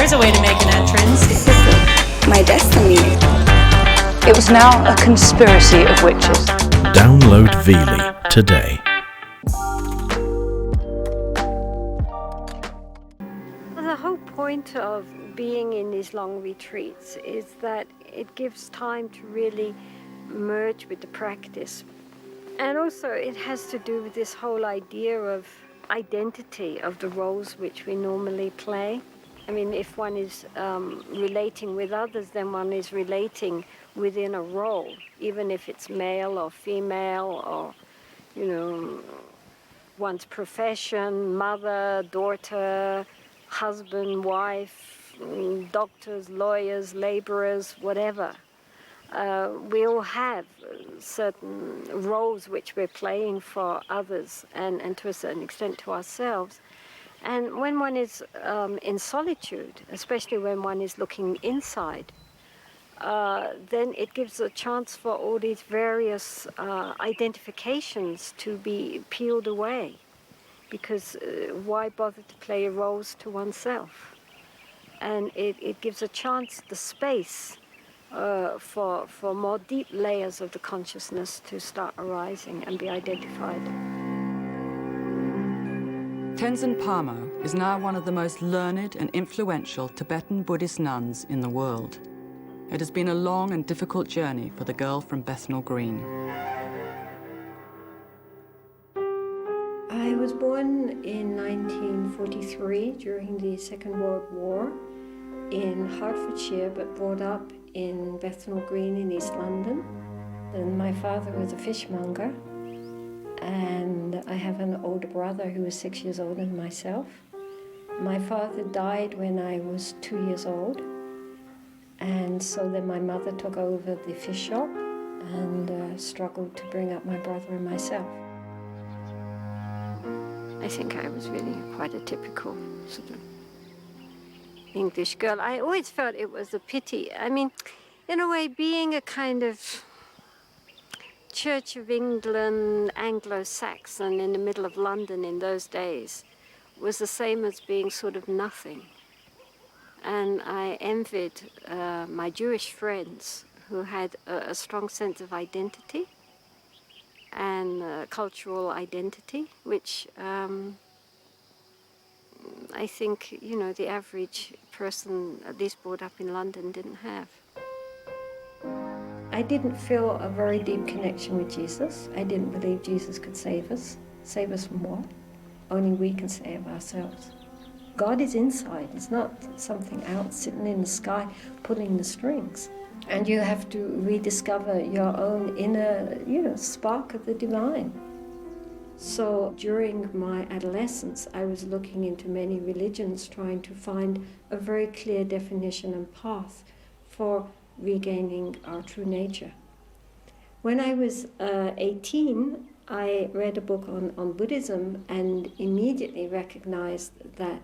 there's a way to make an entrance. This is my destiny. It was now a conspiracy of witches. Download Veely today. The whole point of being in these long retreats is that it gives time to really merge with the practice. And also it has to do with this whole idea of identity of the roles which we normally play. I mean, if one is relating with others, then one is relating within a role, even if it's male or female or, you know, one's profession, mother, daughter, husband, wife, doctors, lawyers, laborers, whatever. We all have certain roles which we're playing for others and to a certain extent to ourselves. And when one is in solitude, especially when one is looking inside, then it gives a chance for all these various identifications to be peeled away. Because why bother to play roles to oneself? And it gives a chance, the space, for more deep layers of the consciousness to start arising and be identified. Tenzin Palmo is now one of the most learned and influential Tibetan Buddhist nuns in the world. It has been a long and difficult journey for the girl from Bethnal Green. I was born in 1943 during the Second World War in Hertfordshire, but brought up in Bethnal Green in East London. And my father was a fishmonger, and I have an older brother who was 6 years older than myself. My father died when I was 2 years old, and so then my mother took over the fish shop and struggled to bring up my brother and myself. I think I was really quite a typical sort of English girl. I always felt it was a pity. I mean, in a way, being a kind of Church of England Anglo-Saxon in the middle of London in those days was the same as being sort of nothing. And I envied my Jewish friends who had a strong sense of identity and cultural identity, which I think, you know, the average person, at least brought up in London, didn't have. I didn't feel a very deep connection with Jesus. I didn't believe Jesus could save us. Save us from what? Only we can save ourselves. God is inside. It's not something out sitting in the sky pulling the strings. And you have to rediscover your own inner, spark of the divine. So during my adolescence, I was looking into many religions, trying to find a very clear definition and path for regaining our true nature. When I was 18, I read a book on Buddhism and immediately recognized that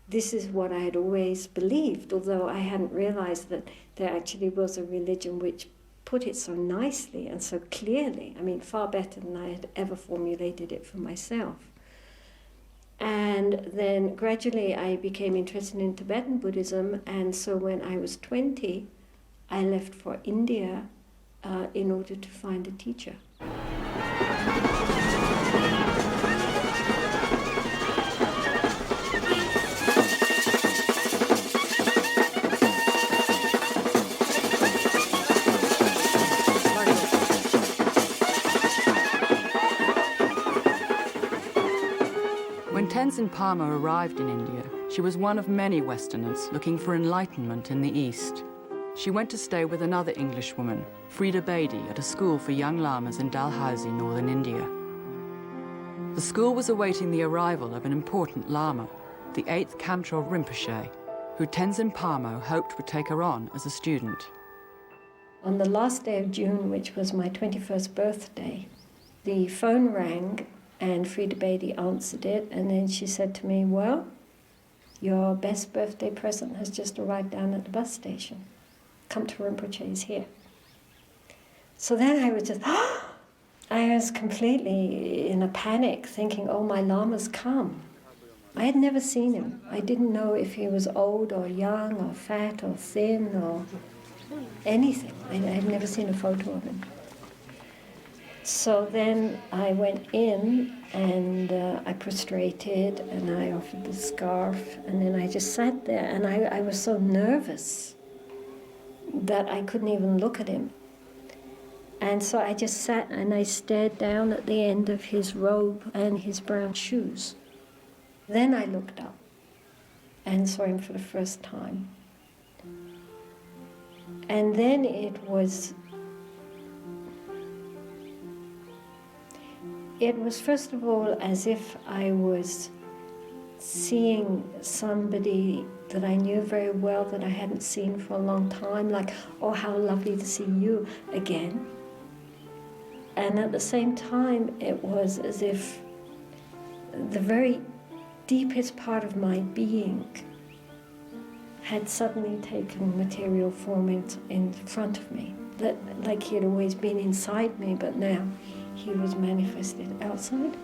this is what I had always believed, although I hadn't realized that there actually was a religion which put it so nicely and so clearly, I mean, far better than I had ever formulated it for myself. And then gradually I became interested in Tibetan Buddhism, and so when I was 20, I left for India in order to find a teacher. When Tenzin Palmo arrived in India, she was one of many Westerners looking for enlightenment in the East. She went to stay with another Englishwoman, Frida Bedi, at a school for young lamas in Dalhousie, northern India. The school was awaiting the arrival of an important lama, the 8th Kamtrul Rinpoche, who Tenzin Palmo hoped would take her on as a student. On the last day of June, which was my 21st birthday, the phone rang and Frida Bedi answered it, and then she said to me, "Well, your best birthday present has just arrived down at the bus station. Come to Rinpoche is here." So then I was just, I was completely in a panic, thinking, oh, my lama's come. I had never seen him. I didn't know if he was old or young or fat or thin or anything. I had never seen a photo of him. So then I went in and I prostrated and I offered the scarf, and then I just sat there, and I was so nervous that I couldn't even look at him. And so I just sat and I stared down at the end of his robe and his brown shoes. Then I looked up and saw him for the first time. And then it was first of all as if I was seeing somebody that I knew very well that I hadn't seen for a long time, like, oh, how lovely to see you again. And at the same time, it was as if the very deepest part of my being had suddenly taken material form in front of me. That, like he had always been inside me, but now he was manifested outside.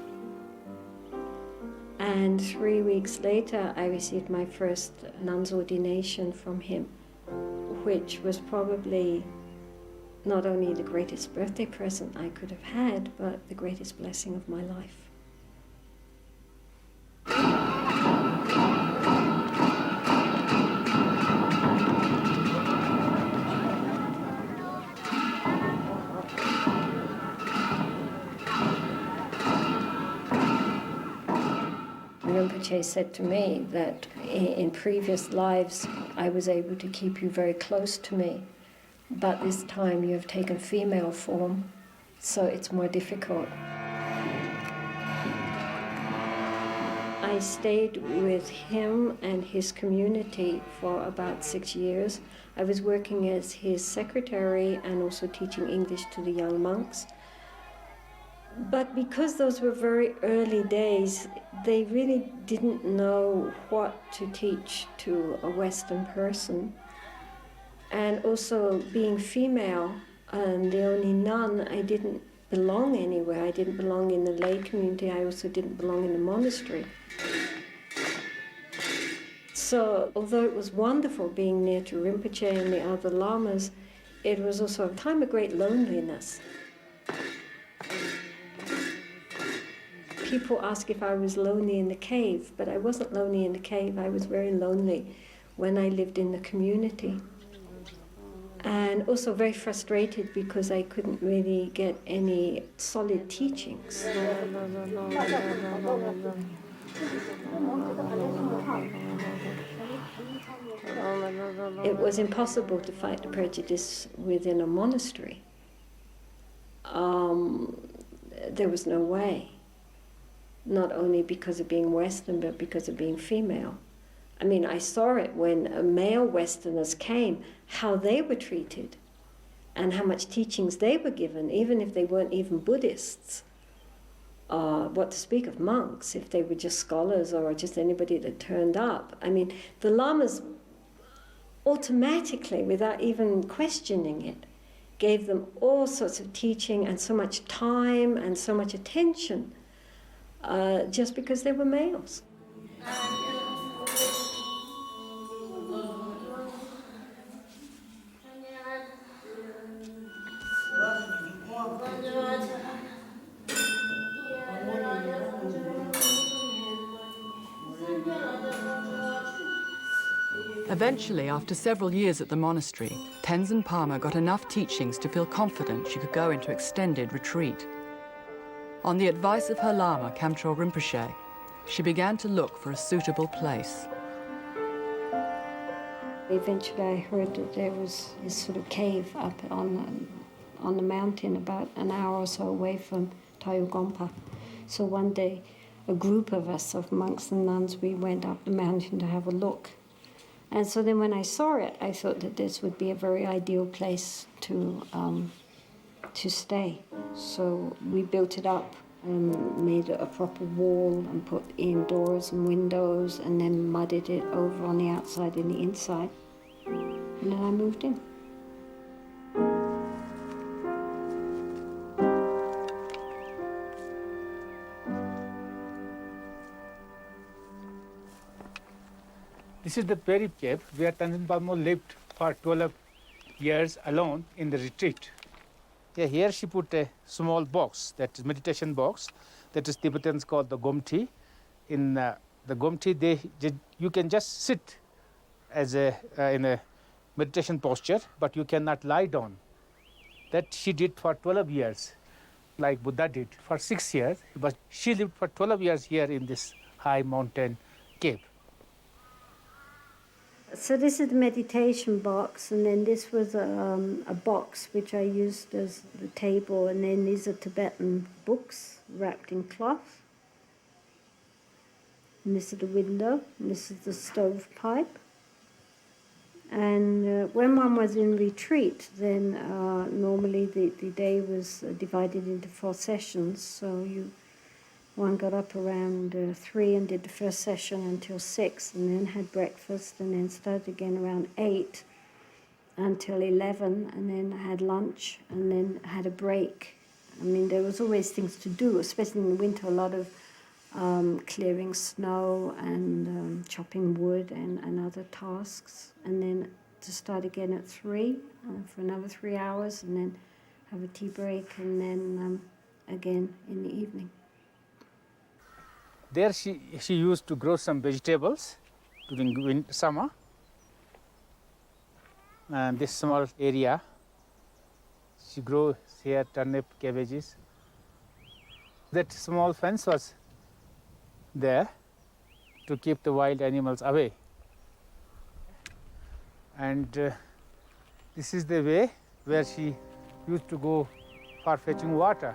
And 3 weeks later, I received my first nun's ordination from him, which was probably not only the greatest birthday present I could have had, but the greatest blessing of my life. Rinpoche said to me that in previous lives I was able to keep you very close to me, but this time you have taken female form, so it's more difficult. I stayed with him and his community for about 6 years. I was working as his secretary and also teaching English to the young monks. But because those were very early days, they really didn't know what to teach to a Western person. And also being female and the only nun, I didn't belong anywhere. I didn't belong in the lay community. I also didn't belong in the monastery. So although it was wonderful being near to Rinpoche and the other lamas, it was also a time of great loneliness. People ask if I was lonely in the cave, but I wasn't lonely in the cave. I was very lonely when I lived in the community. And also very frustrated because I couldn't really get any solid teachings. It was impossible to fight the prejudice within a monastery. There was no way. Not only because of being Western, but because of being female. I mean, I saw it when male Westerners came, how they were treated and how much teachings they were given, even if they weren't even Buddhists. What to speak of monks, if they were just scholars or just anybody that turned up. I mean, the lamas automatically, without even questioning it, gave them all sorts of teaching and so much time and so much attention. Just because they were males. Eventually, after several years at the monastery, Tenzin Palmo got enough teachings to feel confident she could go into extended retreat. On the advice of her Lama, Kamtrul Rinpoche, she began to look for a suitable place. Eventually I heard that there was this sort of cave up on the mountain about an hour or so away from Tayugompa. So one day, a group of us, of monks and nuns, we went up the mountain to have a look. And so then when I saw it, I thought that this would be a very ideal place to stay. So we built it up and made a proper wall and put in doors and windows and then mudded it over on the outside and the inside. And then I moved in. This is the very cave where Tenzin Palmo lived for 12 years alone in the retreat. Yeah, here she put a small box, that is meditation box, that is Tibetans call the gomti. In the gomti, you can just sit as in a meditation posture, but you cannot lie down. That she did for 12 years, like Buddha did for 6 years, but she lived for 12 years here in this high mountain cave. So this is the meditation box, and then this was a box which I used as the table, and then these are Tibetan books wrapped in cloth. And this is the window, and this is the stovepipe. And when one was in retreat, then normally the day was divided into 4 sessions. So one got up around 3 and did the first session until 6, and then had breakfast, and then started again around 8 until 11, and then had lunch, and then had a break. I mean, there was always things to do, especially in the winter, a lot of clearing snow and chopping wood and other tasks, and then to start again at 3 for another 3 hours, and then have a tea break, and then again in the evening. There she used to grow some vegetables during summer. And this small area, she grew here turnip, cabbages. That small fence was there to keep the wild animals away. And this is the way where she used to go for fetching water.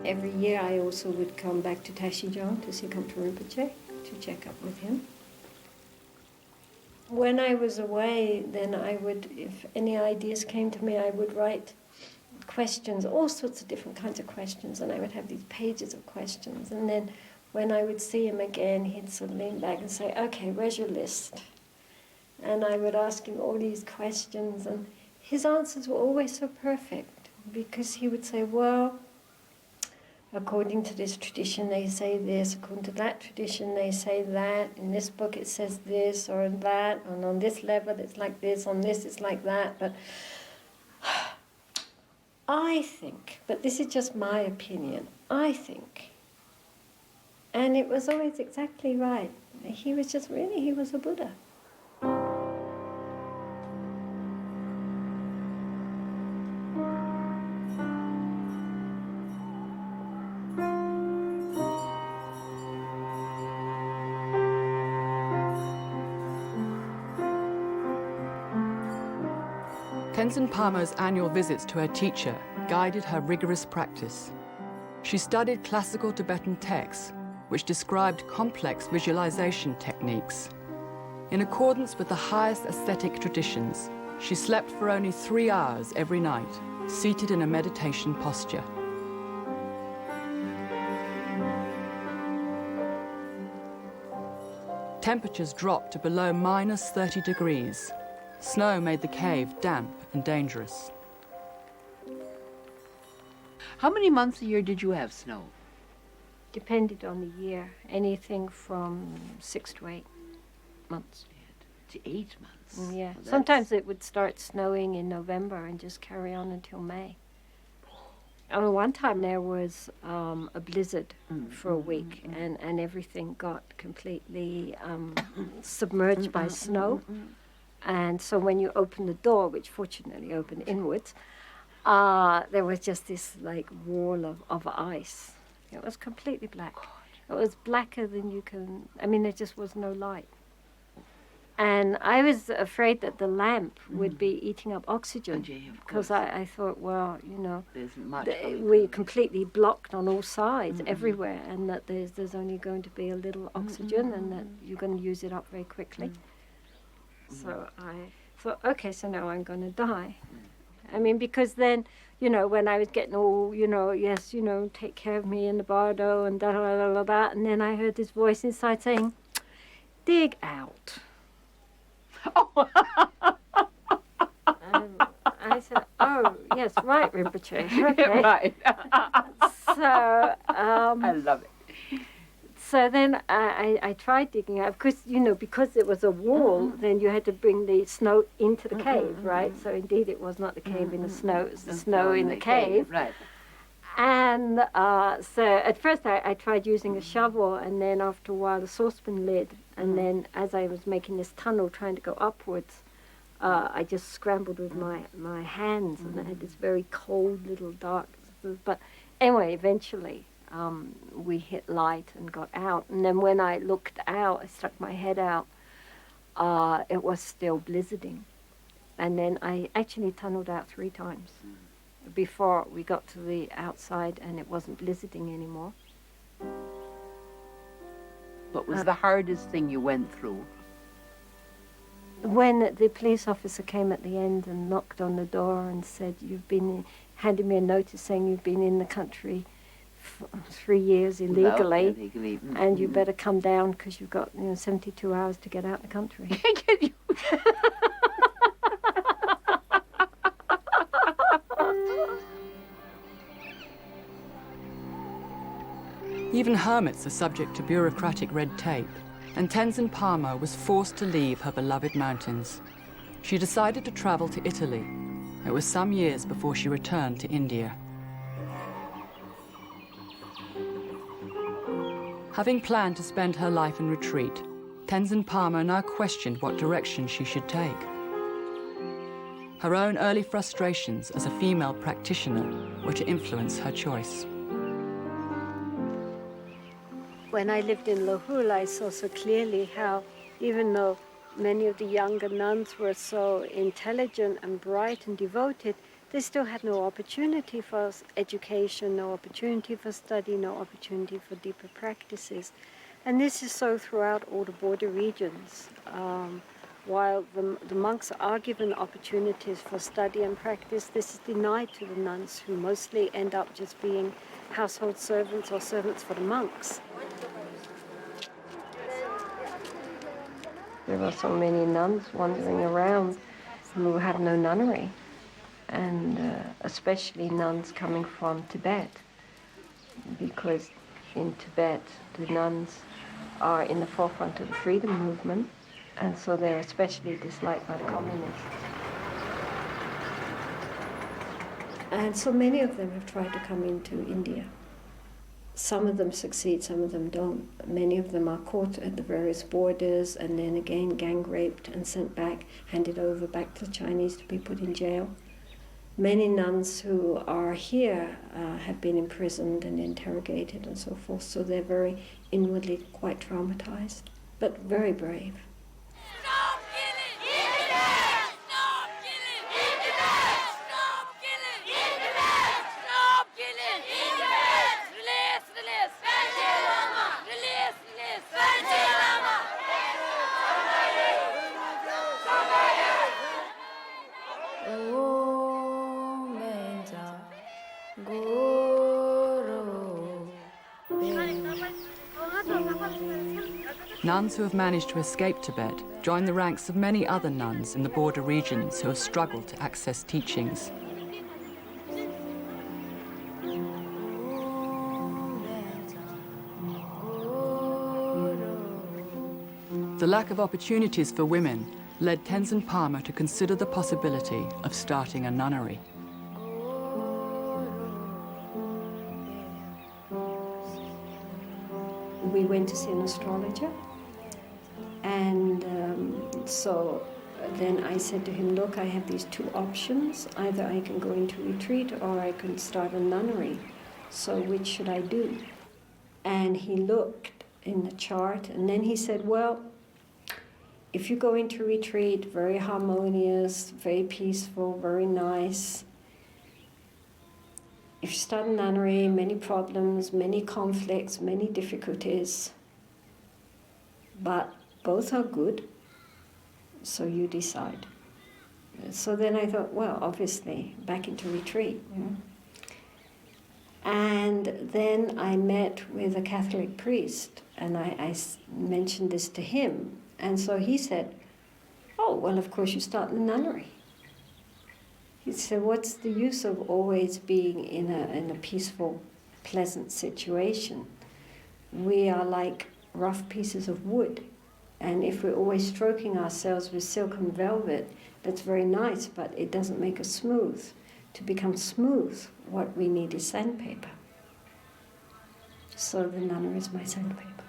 Every year I also would come back to Tashijong to see Kampa Rinpoche to check up with him. When I was away, then I would, if any ideas came to me, I would write questions, all sorts of different kinds of questions, and I would have these pages of questions. And then when I would see him again, he'd sort of lean back and say, okay, where's your list? And I would ask him all these questions, and his answers were always so perfect, because he would say, well, according to this tradition they say this, according to that tradition they say that, in this book it says this or that, and on this level it's like this, on this it's like that, but I think, but this is just my opinion, I think, and it was always exactly right. He was just really, he was a Buddha. Tenzin Palmo's annual visits to her teacher guided her rigorous practice. She studied classical Tibetan texts, which described complex visualization techniques. In accordance with the highest aesthetic traditions, she slept for only 3 hours every night, seated in a meditation posture. Temperatures dropped to below -30 degrees. Snow made the cave damp and dangerous. How many months a year did you have snow? Depended on the year, anything from 6 to 8 months. To 8 months? Yeah, Well, sometimes it would start snowing in November and just carry on until May. I mean, one time there was a blizzard for a week, and everything got completely submerged by snow. And so when you opened the door, which fortunately opened inwards, there was just this like wall of ice. It was completely black. It was blacker than you can, I mean, there just was no light. And I was afraid that the lamp would be eating up oxygen, because I thought, well, you know, we're completely blocked on all sides, everywhere, and that there's only going to be a little oxygen, and that you're going to use it up very quickly. So I thought, okay, so now I'm going to die. I mean, because then, you know, when I was getting all, you know, yes, you know, take care of me in the bardo and da da da da da, and then I heard this voice inside saying, dig out. yes, right, Rinpoche. Okay. Right. So, I love it. so then I tried digging out, because, because it was a wall, then you had to bring the snow into the cave, right? So indeed it was not the cave in the snow, it was the snow in the cave. Right. And so at first I tried using a shovel, and then after a while the saucepan lid, and then as I was making this tunnel trying to go upwards, I just scrambled with my hands, and I had this very cold little dark, but anyway, eventually we hit light and got out. And then when I looked out, I stuck my head out, it was still blizzarding. And then I actually tunneled out 3 times before we got to the outside, and it wasn't blizzarding anymore. What was the hardest thing you went through? When the police officer came at the end and knocked on the door and said, handed me a notice saying you've been in the country for 3 years illegally, and you better come down because you've got 72 hours to get out of the country. Even hermits are subject to bureaucratic red tape, and Tenzin Palmo was forced to leave her beloved mountains. She decided to travel to Italy. It was some years before she returned to India. Having planned to spend her life in retreat, Tenzin Palmo now questioned what direction she should take. Her own early frustrations as a female practitioner were to influence her choice. When I lived in Lahul, I saw so clearly how, even though many of the younger nuns were so intelligent and bright and devoted, they still had no opportunity for education, no opportunity for study, no opportunity for deeper practices. And this is so throughout all the border regions. While the monks are given opportunities for study and practice, this is denied to the nuns, who mostly end up just being household servants or servants for the monks. There are so many nuns wandering around who have no nunnery, and especially nuns coming from Tibet, because in Tibet the nuns are in the forefront of the freedom movement, and so they're especially disliked by the communists. And so many of them have tried to come into India. Some of them succeed, some of them don't. Many of them are caught at the various borders and then again gang raped and sent back, handed over back to the Chinese to be put in jail. Many nuns who are here have been imprisoned and interrogated and so forth, so they're very inwardly quite traumatized, but very brave. Stop killing! Stop killing! Stop killing! Stop killing! Release! Release! Release! Release! Nuns who have managed to escape Tibet join the ranks of many other nuns in the border regions who have struggled to access teachings. The lack of opportunities for women led Tenzin Palmo to consider the possibility of starting a nunnery. We went to see an astrologer, and so then I said to him, look, I have these 2 options. Either I can go into retreat or I can start a nunnery. So which should I do? And he looked in the chart, and then he said, well, if you go into retreat, very harmonious, very peaceful, very nice. If you start a nunnery, many problems, many conflicts, many difficulties. But both are good, so you decide. So then I thought, well, obviously, back into retreat. You know? And then I met with a Catholic priest, and I mentioned this to him. And so he said, oh, well, of course you start in the nunnery. He said, what's the use of always being in a peaceful, pleasant situation? We are like rough pieces of wood. And if we're always stroking ourselves with silk and velvet, that's very nice, but it doesn't make us smooth. To become smooth, what we need is sandpaper. So the nunnery is my sandpaper.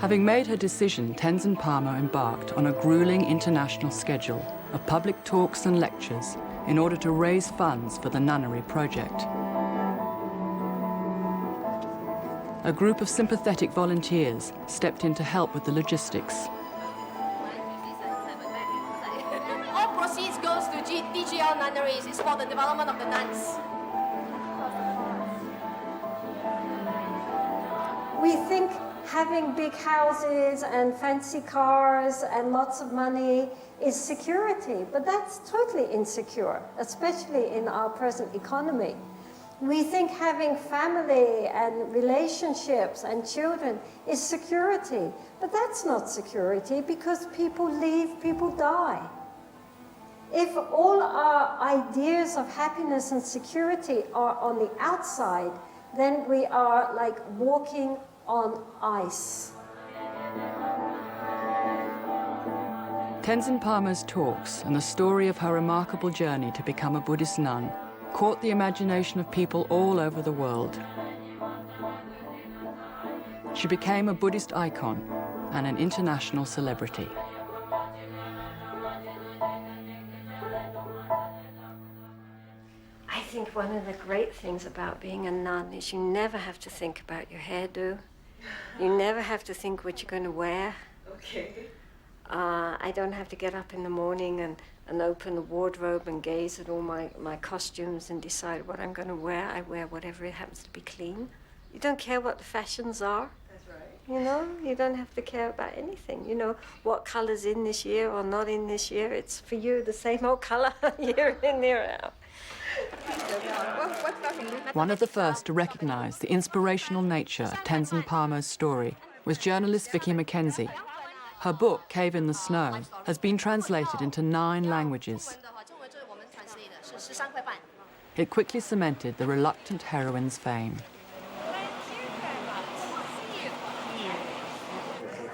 Having made her decision, Tenzin Palmo embarked on a grueling international schedule of public talks and lectures in order to raise funds for the nunnery project. A group of sympathetic volunteers stepped in to help with the logistics. All proceeds goes to DGL nunneries. It's for the development of the nuns. We think having big houses and fancy cars and lots of money is security, but that's totally insecure, especially in our present economy. We think having family and relationships and children is security, but that's not security because people leave, people die. If all our ideas of happiness and security are on the outside, then we are like walking on ice. Tenzin Palmo's talks and the story of her remarkable journey to become a Buddhist nun caught the imagination of people all over the world. She became a Buddhist icon and an international celebrity. I think one of the great things about being a nun is you never have to think about your hairdo. You never have to think what you're going to wear. Okay. I don't have to get up in the morning and open the wardrobe and gaze at all my costumes and decide what I'm going to wear. I wear whatever it happens to be clean. You don't care what the fashions are. That's right. You know, you don't have to care about anything. You know, what color's in this year or not in this year. It's for you the same old color year in, year out. One of the first to recognise the inspirational nature of Tenzin Palmo's story was journalist Vicky Mackenzie. Her book, Cave in the Snow, has been translated into 9 languages. It quickly cemented the reluctant heroine's fame.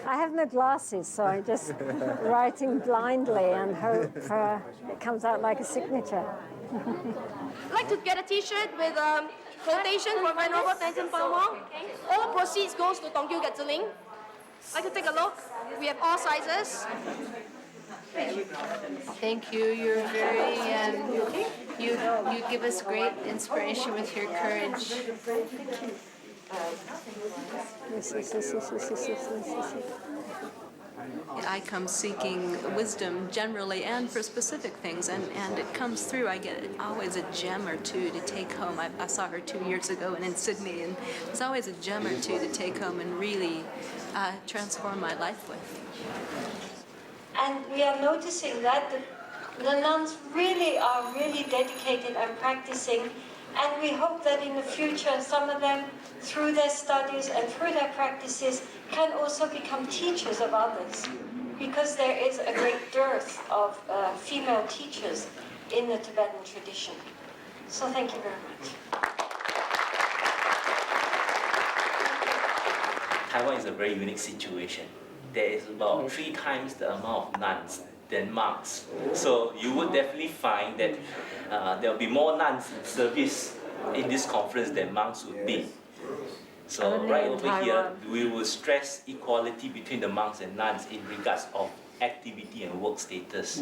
I have no glasses, so I'm just writing blindly and hope it comes out like a signature. I'd like to get a T-shirt with quotation from Venerable Tenzin Palmo. All proceeds goes to Dongyu Gatsal Ling. I'd like to take a look. We have all sizes. Thank you. You're very, you give us great inspiration with your courage. I come seeking wisdom generally and for specific things, and it comes through. I get always a gem or two to take home. I saw her 2 years ago in Sydney, and there's always a gem or two to take home and really transform my life with. And we are noticing that the nuns really are really dedicated and practicing, and we hope that in the future some of them, through their studies and through their practices, can also become teachers of others, because there is a great dearth of female teachers in the Tibetan tradition. So thank you very much. Taiwan is a very unique situation. There is about 3 times the amount of nuns than monks. So you would definitely find that there will be more nuns in service in this conference than monks would be. So right over here, we will stress equality between the monks and nuns in regards of activity and work status.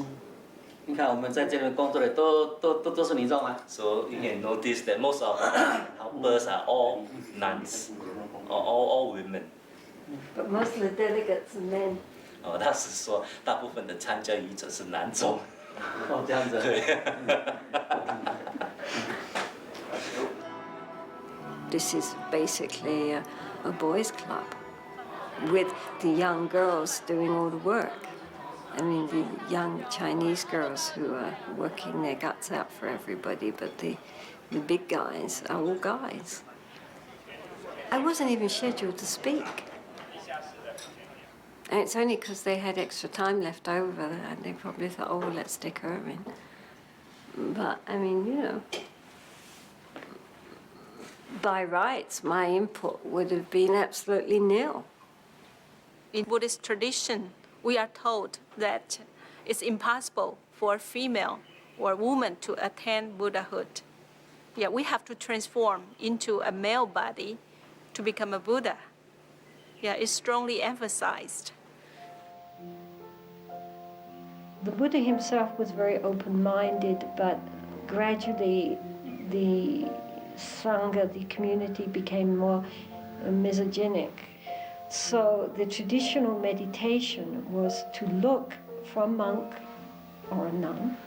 So you can notice that most of our helpers are all nuns, or all women. But most of the delegates are men. 他是说大部分的参加语者是男众。这样子。对。This is basically a boys' club with the young girls doing all the work. I mean, the young Chinese girls who are working their guts out for everybody, but the big guys are all guys. I wasn't even scheduled to speak. And it's only because they had extra time left over and they probably thought, oh, well, let's stick her in. But, I mean, you know, by rights, my input would have been absolutely nil. In Buddhist tradition, we are told that it's impossible for a female or a woman to attain Buddhahood. Yeah, we have to transform into a male body to become a Buddha. Yeah, it's strongly emphasized. The Buddha himself was very open-minded, but gradually the Sangha, the community, became more misogynic. So the traditional meditation was to look for a monk or a nun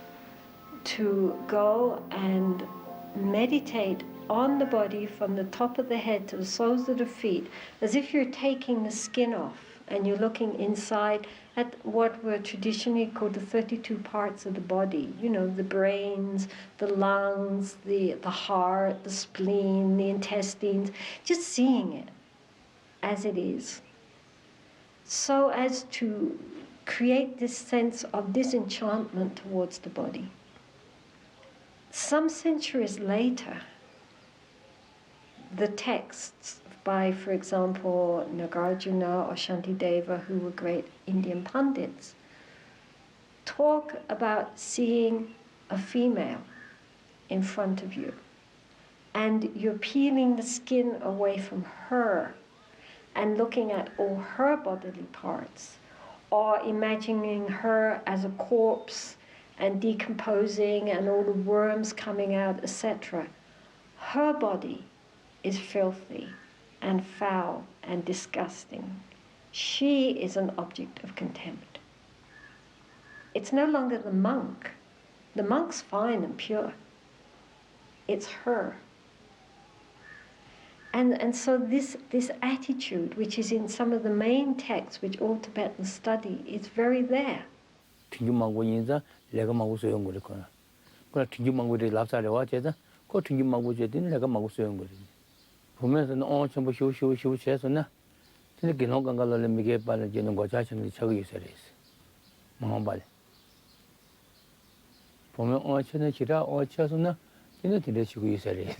to go and meditate on the body from the top of the head to the soles of the feet, as if you're taking the skin off and you're looking inside at what were traditionally called the 32 parts of the body. You know, the brains, the lungs, the heart, the spleen, the intestines, just seeing it as it is, so as to create this sense of disenchantment towards the body. Some centuries later, the texts by, for example, Nagarjuna or Shantideva, who were great Indian pundits, talk about seeing a female in front of you, and you're peeling the skin away from her and looking at all her bodily parts, or imagining her as a corpse and decomposing and all the worms coming out, etc. Her body is filthy and foul and disgusting. She is an object of contempt. It's no longer the monk. The monk's fine and pure. It's her. And so this attitude, which is in some of the main texts which all Tibetans study, is very there. 보면서는 전부 쉬우 해서나 근데 기능 간가를 미게 발전하는 거 자체는 저기 있어야 돼. 뭐발 보면 전에 지라 어쩌서나 근데 들으시고 있어야 돼.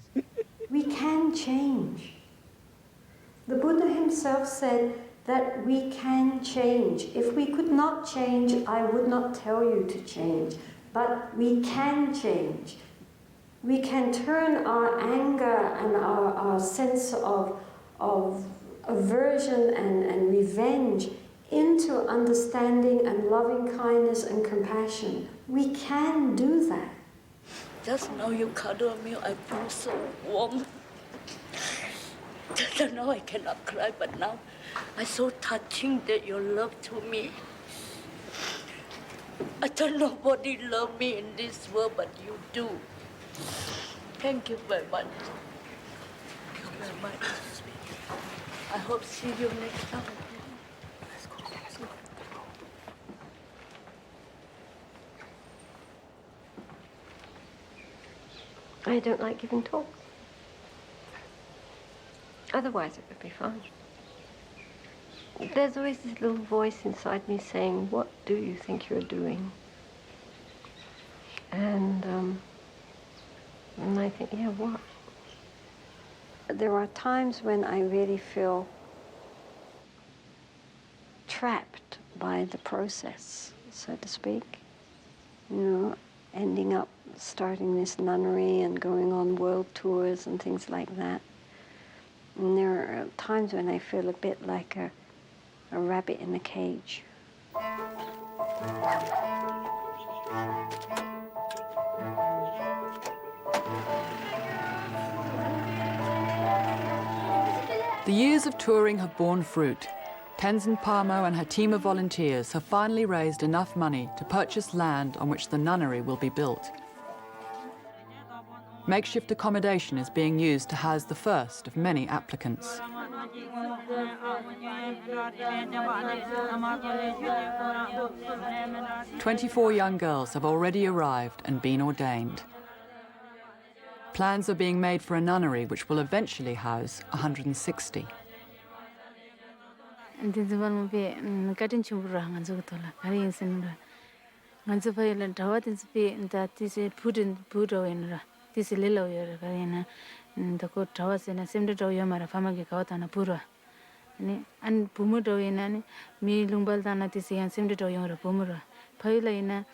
We can change. The Buddha himself said that we can change. If we could not change, I would not tell you to change. But we can change. We can turn our anger and our sense of aversion and revenge into understanding and loving kindness and compassion. We can do that. Just now you cuddle me, I feel so warm. Just now I cannot cry, but now I'm so touching that your love to me. I don't know nobody love me in this world, but you do. Thank you very much. Thank you very much. I hope see you next time. Let's go. I don't like giving talks. Otherwise it would be fun. There's always this little voice inside me saying, what do you think you're doing? And I think, yeah, what? There are times when I really feel trapped by the process, so to speak. You know, ending up starting this nunnery and going on world tours and things like that. And there are times when I feel a bit like a rabbit in a cage. The years of touring have borne fruit. Tenzin Palmo and her team of volunteers have finally raised enough money to purchase land on which the nunnery will be built. Makeshift accommodation is being used to house the first of many applicants. 24 young girls have already arrived and been ordained. Plans are being made for a nunnery which will eventually house 160. An pumudo ina mi lungbal dana tisi an simde to yong pumura phaila ina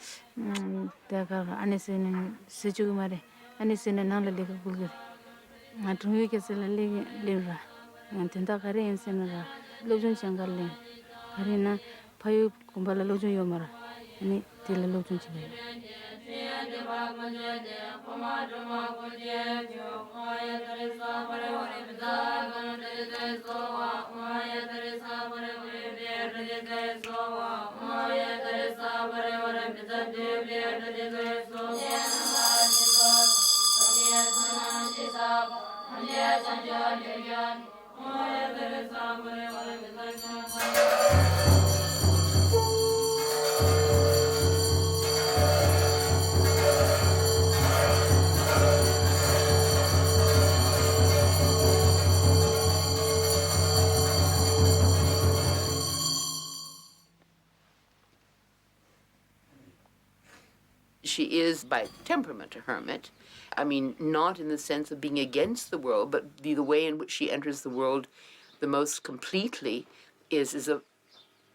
daga anisin siju mare anisin nangla lega bulgari atungi ke sela lega tenda kare insinara lojun changal le karina phayu kumbala lojun yomara ani tila lojun chibe She is by temperament a hermit. I mean, not in the sense of being against the world, but the way in which she enters the world the most completely is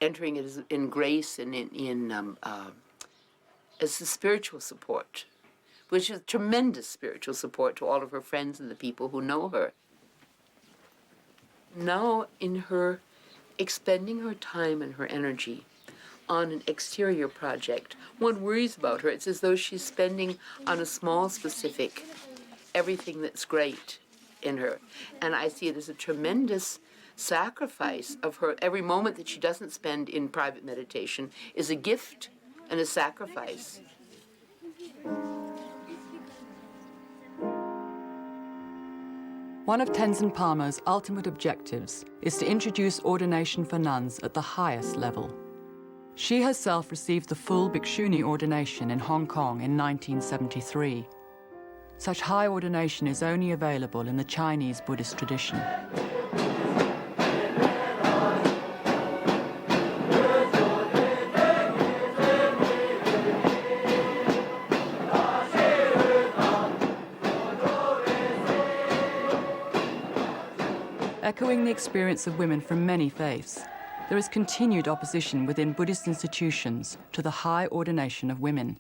entering it in grace and as a spiritual support, which is tremendous spiritual support to all of her friends and the people who know her. Now, in her expending her time and her energy on an exterior project, one worries about her. It's as though she's spending on a small, specific, everything that's great in her. And I see it as a tremendous sacrifice of her. Every moment that she doesn't spend in private meditation is a gift and a sacrifice. One of Tenzin Palmo's ultimate objectives is to introduce ordination for nuns at the highest level. She herself received the full Bhikshuni ordination in Hong Kong in 1973. Such high ordination is only available in the Chinese Buddhist tradition. Echoing the experience of women from many faiths, there is continued opposition within Buddhist institutions to the high ordination of women.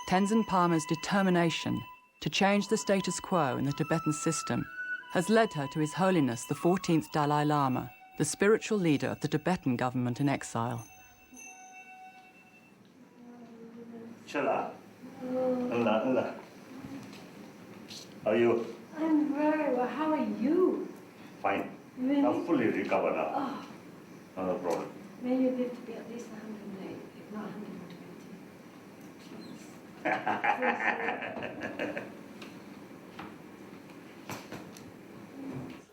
Tenzin Palmo's determination to change the status quo in the Tibetan system has led her to His Holiness the 14th Dalai Lama, the spiritual leader of the Tibetan government in exile. Chala. Allah. How are you? I'm very well. How are you? Fine. Really? I'm fully recovered now. Oh. No problem. May you live to be at least 108, if not 120.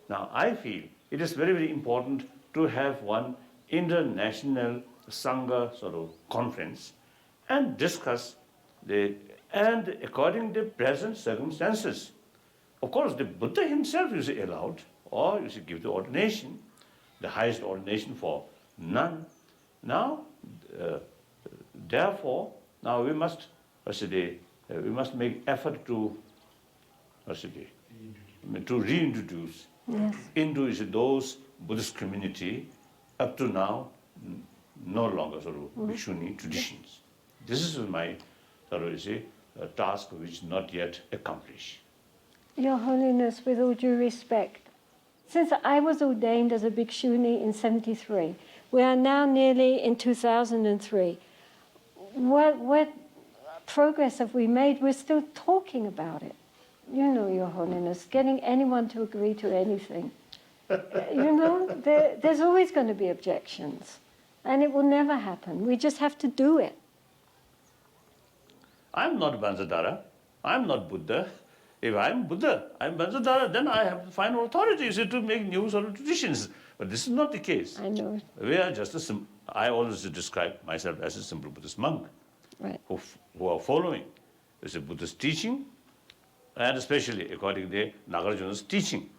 Now, I feel it is very, very important to have one international Sangha sort of conference and discuss and according to the present circumstances. Of course, the Buddha himself is allowed, or you should give the ordination, the highest ordination for none. Now, therefore, now we must make effort to reintroduce into those Buddhist community up to now no longer sort of Bhikshuni traditions. This is my task which not yet accomplished. Your Holiness, with all due respect, since I was ordained as a Bhikshuni in 73, we are now nearly in 2003. What progress have we made? We're still talking about it. You know, Your Holiness, getting anyone to agree to anything. You know, there's always going to be objections, and it will never happen. We just have to do it. I'm not Bansadara. I'm not Buddha. If I'm Buddha, I'm Bansadara, then I have the final authority to make new sort of traditions. But this is not the case. I know. We are just I always describe myself as a simple Buddhist monk, right, who are following the Buddhist teaching, and especially according to Nagarjuna's teaching.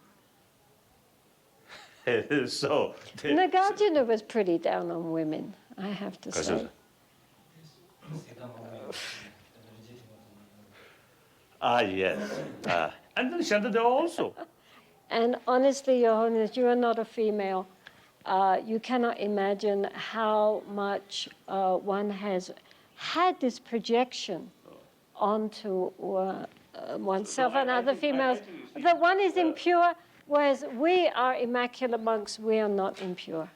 So Nagarjuna was pretty down on women, I have to say. Yes. And then Shantadeva also. And honestly, Your Holiness, you are not a female. You cannot imagine how much one has had this projection onto oneself and other females. That one is impure, whereas we are immaculate monks, we are not impure.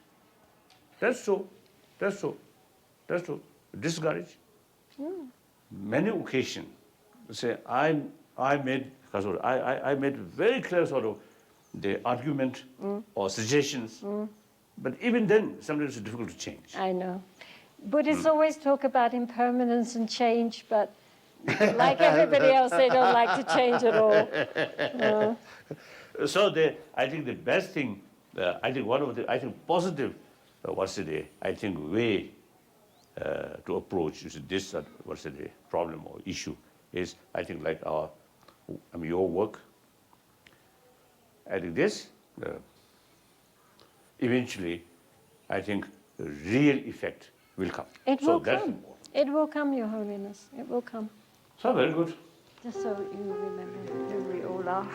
That's true. That's true. That's true. Discouraged. Many occasions, say I made very clear sort of the argument or suggestions, but even then sometimes it's difficult to change. I know. Buddhists always talk about impermanence and change, but like everybody else, they don't like to change at all. So I think the best thing, I think one of the positive, way to approach this problem or issue is, I think, like your work. I think this eventually, I think the real effect will come. It will come. It will come, Your Holiness. It will come. So very good. Just so you remember who we all are.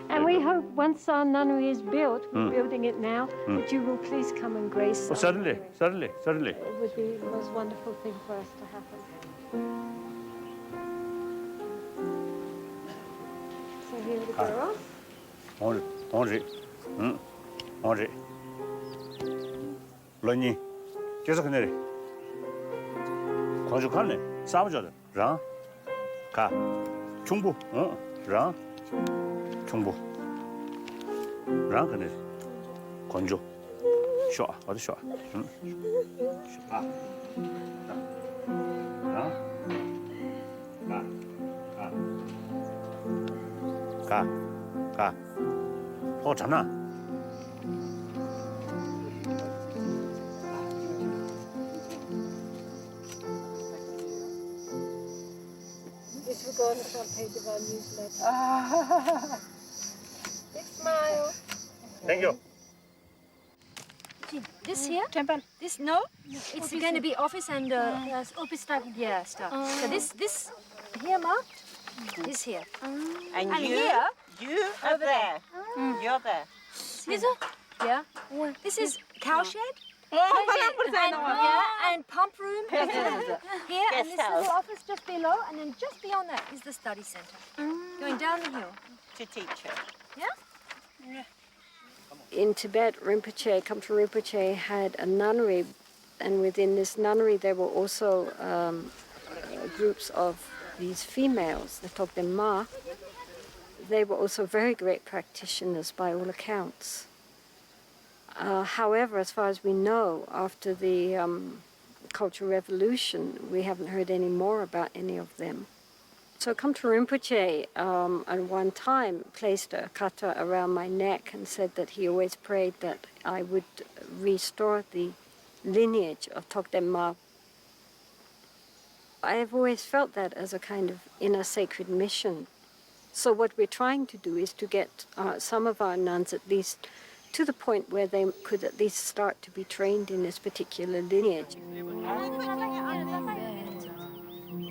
And we hope once our nunnery is built, we're building it now, that you will please come and grace us. Certainly, certainly, certainly. It would be the most wonderful thing for us to happen. So here we go. Henri. Lonnie. 계속 내려. 건조 갈래. 싸우자. 랑. 가. 중부. 랑. 중부. 랑 그네. 건조. 쇼. 어디 쇼. 쇼. 랑. 가. 잡나? This will go on the front page of our newsletter. Big smile. Thank you. This here? Temple. This, no? It's going to be office and office type. Yeah, stuff. So this here marked, this here. And you? Here? You are there. You're there. This, yeah. This is cow shed. And pump room. Here, and this little office just below, and then just beyond that is the study center. Going down the hill. To teach her. Yeah? In Tibet, Kampa Rinpoche had a nunnery, and within this nunnery there were also groups of these females, they talked them Ma. They were also very great practitioners by all accounts. However, as far as we know, after the Cultural Revolution, we haven't heard any more about any of them. So Kampa Rinpoche at one time placed a kata around my neck and said that he always prayed that I would restore the lineage of Tokden Ma. I have always felt that as a kind of inner sacred mission. So what we're trying to do is to get some of our nuns at least to the point where they could at least start to be trained in this particular lineage.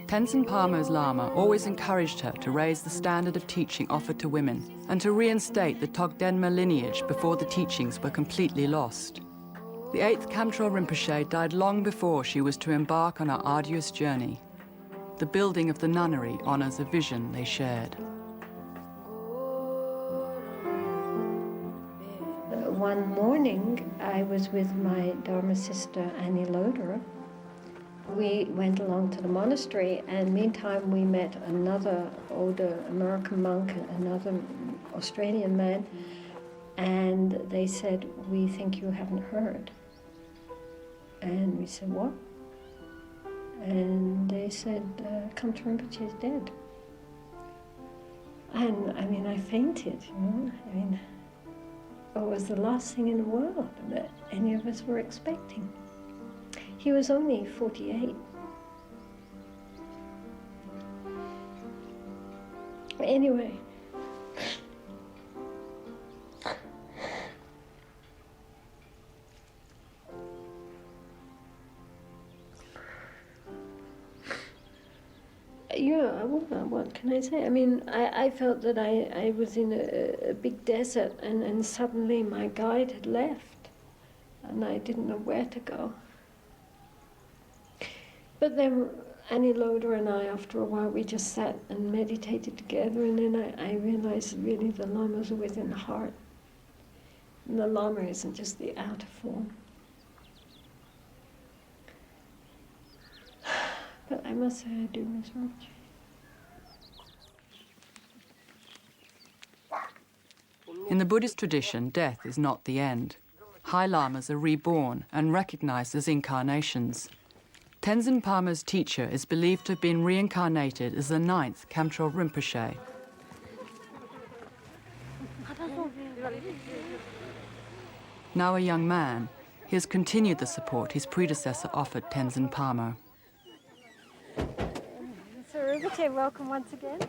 Tenzin Palmo's Lama always encouraged her to raise the standard of teaching offered to women and to reinstate the Togdenma lineage before the teachings were completely lost. The 8th Kamtrul Rinpoche died long before she was to embark on her arduous journey. The building of the nunnery honors a vision they shared. One morning, I was with my Dharma sister, Annie Loder. We went along to the monastery, and meantime we met another older American monk and another Australian man, and they said, "We think you haven't heard." And we said, "What?" And they said, Kamcha Rinpoche is dead. And I mean, I fainted, you know. I mean, it was the last thing in the world that any of us were expecting. He was only 48. Anyway, yeah, what can I say? I mean, I felt that I was in a big desert, and suddenly my guide had left, and I didn't know where to go. But then Annie Loder and I, after a while, we just sat and meditated together, and then I realized really the Lama's are within the heart. And the Lama isn't just the outer form. But I must say I do miss Rinpoche. In the Buddhist tradition, death is not the end. High Lamas are reborn and recognized as incarnations. Tenzin Palmo's teacher is believed to have been reincarnated as the 9th Kamtrul Rinpoche. Now a young man, he has continued the support his predecessor offered Tenzin Palmo. So Rinpoche, welcome once again.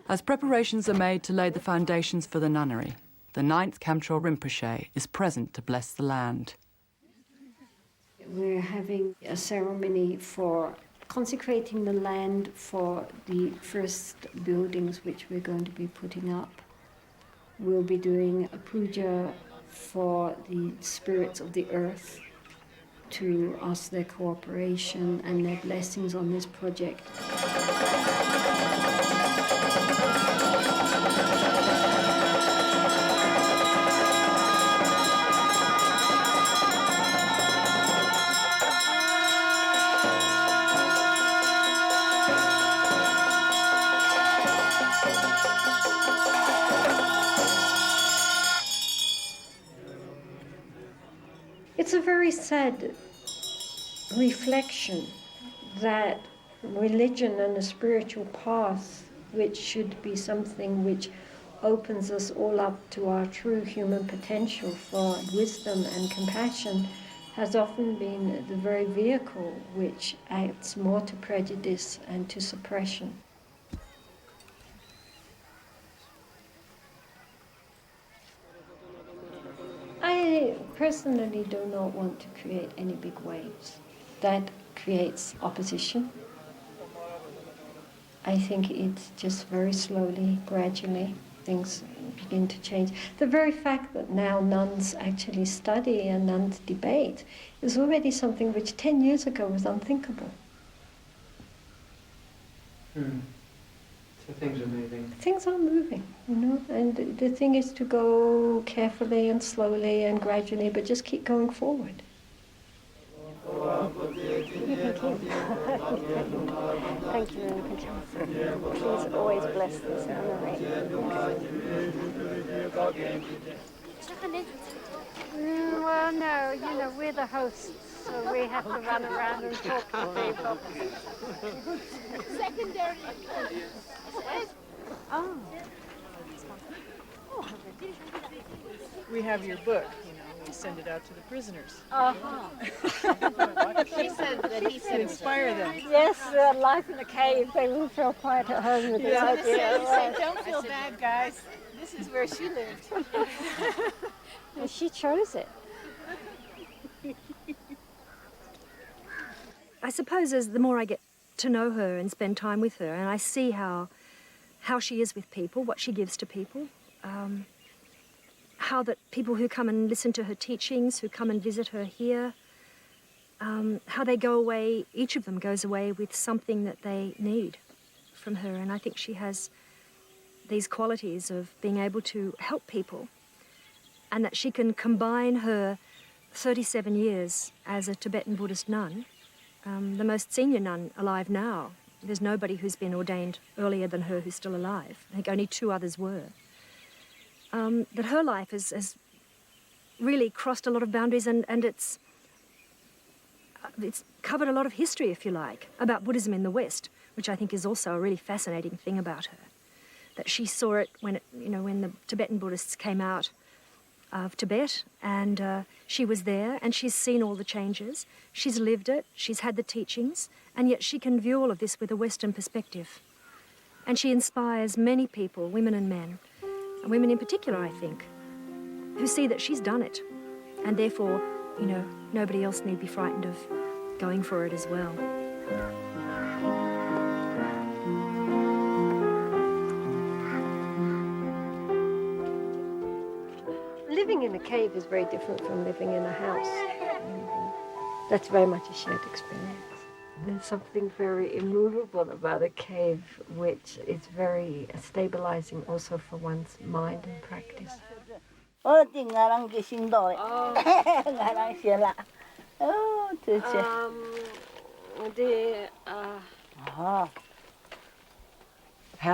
As preparations are made to lay the foundations for the nunnery, the 9th Kamtrul Rinpoche is present to bless the land. We're having a ceremony for consecrating the land for the first buildings which we're going to be putting up. We'll be doing a puja for the spirits of the earth to ask their cooperation and their blessings on this project. It's a very sad reflection that religion and the spiritual path, which should be something which opens us all up to our true human potential for wisdom and compassion, has often been the very vehicle which acts more to prejudice and to suppression. I personally do not want to create any big waves. That creates opposition. I think it's just very slowly, gradually, things begin to change. The very fact that now nuns actually study and nuns debate is already something which 10 years ago was unthinkable. So things are moving. Things are moving, you know, and the thing is to go carefully and slowly and gradually, but just keep going forward. Thank you, Rinpoche. Please always bless this nunnery. Well, no, you know, we're the hosts, so we have to run around and talk to people. Secondary. Oh. We have your book, you know, we send it out to the prisoners. She said that he said to inspire them. Yes, life in the cave, they will feel quite at home with this idea. He said, don't feel bad, guys. This is where she lived. And she chose it. I suppose as the more I get to know her and spend time with her, and I see how she is with people, what she gives to people, how that people who come and listen to her teachings, who come and visit her here, how they go away, each of them goes away with something that they need from her. And I think she has these qualities of being able to help people, and that she can combine her 37 years as a Tibetan Buddhist nun, the most senior nun alive now. There's nobody who's been ordained earlier than her who's still alive. I think only 2 others were. That her life has really crossed a lot of boundaries, and it's it's covered a lot of history, if you like, about Buddhism in the West, which I think is also a really fascinating thing about her. That she saw it when the Tibetan Buddhists came out of Tibet, and she was there, and she's seen all the changes. She's lived it, she's had the teachings, and yet she can view all of this with a Western perspective. And she inspires many people, women and men, and women in particular, I think, who see that she's done it, and therefore, nobody else need be frightened of going for it as well. Living in a cave is very different from living in a house. That's very much a shared experience. There's something very immovable about a cave, which is very stabilizing also for one's mind and practice. How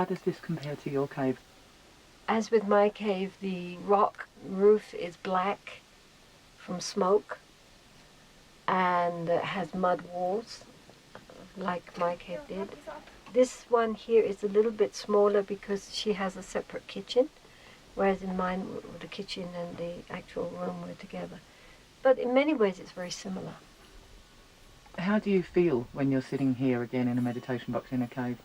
does this compare to your cave? As with my cave, the rock roof is black from smoke and has mud walls, like my cave did. This one here is a little bit smaller because she has a separate kitchen, whereas in mine the kitchen and the actual room were together. But in many ways it's very similar. How do you feel when you're sitting here again in a meditation box in a cave?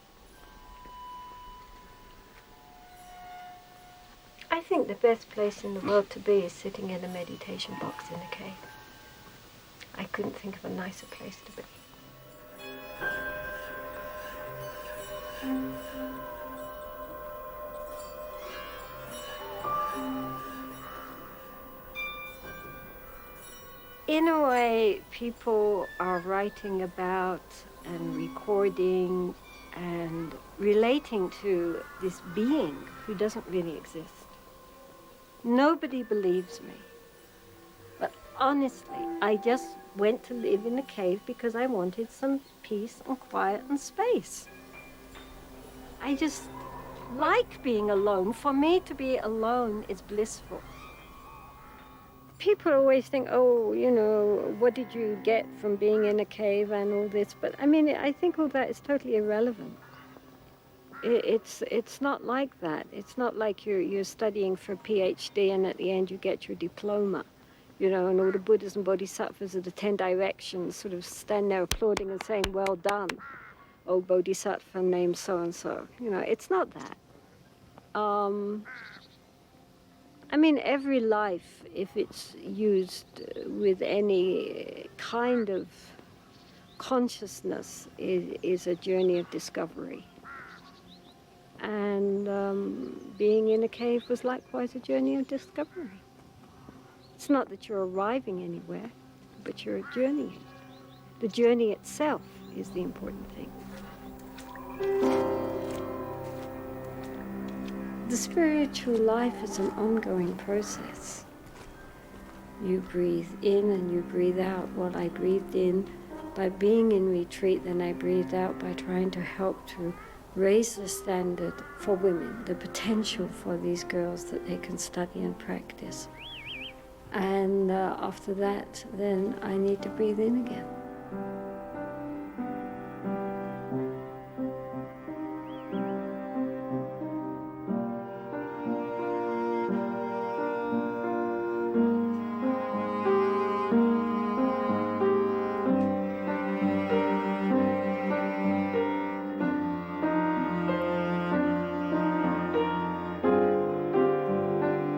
I think the best place in the world to be is sitting in a meditation box in a cave. I couldn't think of a nicer place to be. In a way, people are writing about and recording and relating to this being who doesn't really exist. Nobody believes me. But honestly, I just went to live in a cave because I wanted some peace and quiet and space. I just like being alone. For me to be alone is blissful. People always think, oh, what did you get from being in a cave and all this? But I mean, I think all that is totally irrelevant. It's not like that. It's not like you're studying for a PhD and at the end you get your diploma, and all the Buddhas and Bodhisattvas of the 10 directions sort of stand there applauding and saying, well done, oh Bodhisattva named so-and-so. It's not that. I mean, every life, if it's used with any kind of consciousness, is a journey of discovery. And being in a cave was likewise a journey of discovery. It's not that you're arriving anywhere, but you're journeying. The journey itself is the important thing. The spiritual life is an ongoing process. You breathe in and you breathe out. Well, I breathed in by being in retreat, then I breathed out by trying to help to raise the standard for women, the potential for these girls that they can study and practice. And after that, then I need to breathe in again.